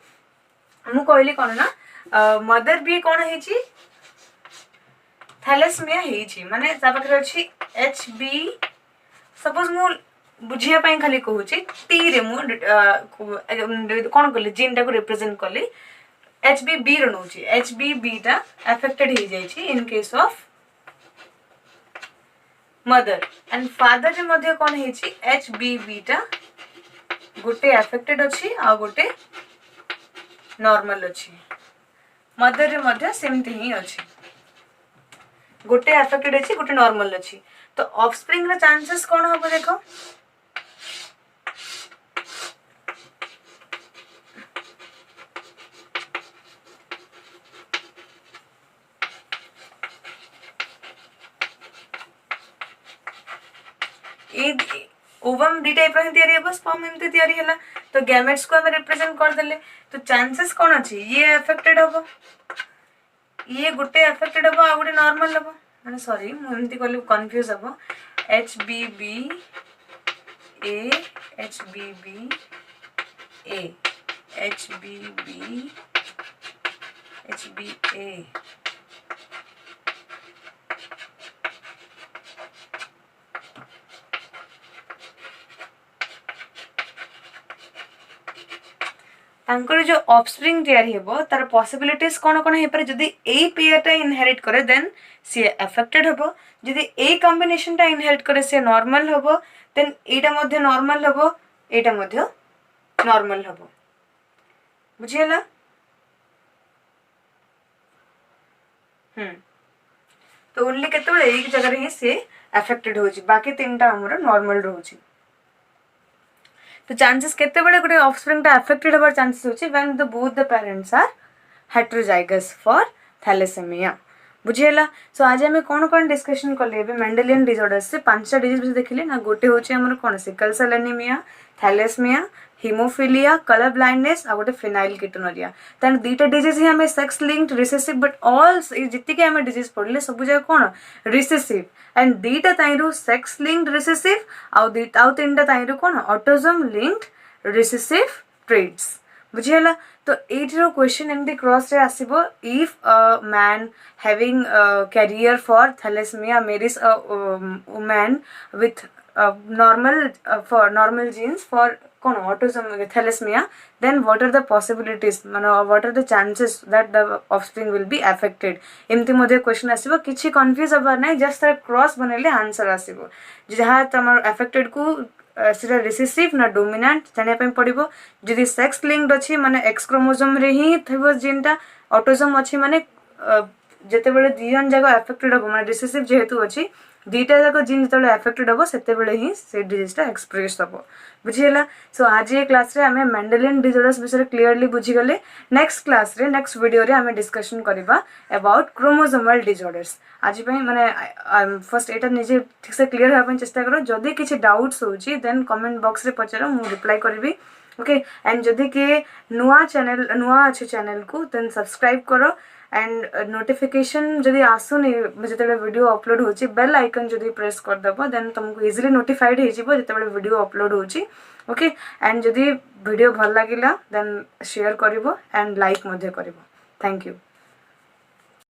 A: हम कहली कोन ना मदर भी कौन है थैलेसेमिया है माने पाखे अच्छी HB सपोज मु बुझिया पाई खाली कहूची टी रे मु कौन कली जीन टा को रिप्रेजेंट कली HBB रो नउची HBB टा अफेक्टेड हे जाई छी इन case of mother and father रे मध्ये कौन है HBB टा गोटे अफेक्टेड अछि आ गोटे नॉर्मल अछि मदर रे मध्ये सेमती ही अछि गोटे अफेक्टेड अछि गोटे नॉर्मल अछि तो ऑफस्प्रिंग रे चांसेस कोन होबो देखो ओवम डी टाइप रे तयारी हेबो स्पर्म एमती तयारी हैला तो गैमेट्स को हम रिप्रेजेंट कर देले तो चांसेस कोन अछि ये अफेक्टेड होबो ये गुटे अफेक्टेड होबो आ गुटे नॉर्मल होबो माने सॉरी मु एमती कहली कंफ्यूज होबो HBB A HBB A HBB HBA तांकर जो ऑफस्प्रिंग तैयारी हेबो तार पॉसिबिलिटीज कोन कोन हे पर जदी ए पेयरटा इनहेरिट करे देन सी अफेक्टेड हेबो जदी ए कॉम्बिनेशनटा इनहेरिट करे से नॉर्मल हेबो देन एटा मध्ये नॉर्मल हेबो एटा मध्ये नॉर्मल हेबो बुझियला तो ओनली केतबे एक जगह रे ही से अफेक्टेड होची बाकी तीनटा हमर नॉर्मल रहउची तो चांसेस केते बड़े गुटे ऑफस्प्रिंग टा अफेक्टेड होबार चांसेस होची when the both the parents are heterozygous for thalassaemia बुझियला सो आज हमें कोन कोन डिस्कशन करले बे मेंडेलियन डिसऑर्डर्स से पांचटा डिजीज बिषय देखिले ना गोटे होची हमर कोन sickle cell anaemia thalassaemia haemophilia colour blindness आ गोटे फिनाइल कीटोनुरिया तन दीटा डिजीज ही हमें sex linked recessive but all जित्ती के हमें डिजीज पड़ले सब जगह कोन रिसेसिव एंड दीटा ताइरो सेक्स लिंक्ड रिसेसिव आउ तीनटा ताइरो कोन ऑटिज्म लिंक्ड रिसेसिव ट्रेट्स बुझियला तो एठरो क्वेश्चन एमदी क्रॉस रे आसीबो if a man having carrier for thalassaemia marries a woman with normal genes for autism thalassemia then what are the possibilities what are the chances that the offspring will be affected एमती मध्ये question आसीबो किछि confuse हबार नै just cross बनेले answer आसीबो जहा तमर affected को सेटा रिसेसिव ना डोमिनेंट जाने पे पड़िबो जदि सेक्स लिंक्ड अछि माने एक्स क्रोमोसोम रे ही थबो जीनटा ऑटिज्म अछि माने जते बेले दियन जगह अफेक्टेड हो माने रिसेसिव जेहेतु अछि दीटा जाक जीन जो अफेक्टेड हम से ही से डिजीजटा एक्सप्रेस हम बुझीगला सो आज ये क्लास रे हमें मेंडेलियन डिसऑर्डर्स विषय क्लियरली बुझीगले नेक्स्ट क्लास रे नेक्स्ट वीडियो रे हमें डिस्कशन करबा अबाउट क्रोमोसोमल डिसऑर्डर्स आज पे माने फर्स्ट एटा निजे ठीक से क्लियर होबा चेष्टा करो जदी किछि डाउट्स होची देन कमेंट बॉक्स रे पचरो मु रिप्लाई करबी ओके एंड जदी के नुआ अच्छे चैनल को देन सब्सक्राइब करो एंड नोटिफिकेशन जदि आसुनी जिते वीडियो अपलोड होची बेल आइकन जदि प्रेस कर दबो देन तुमको इजीली नोटिफाइड हे जिवो जिते वीडियो अपलोड होची ओके एंड जदि वीडियो भल लागिला देन शेयर करिवो एंड लाइक मध्ये करिवो थैंक यू।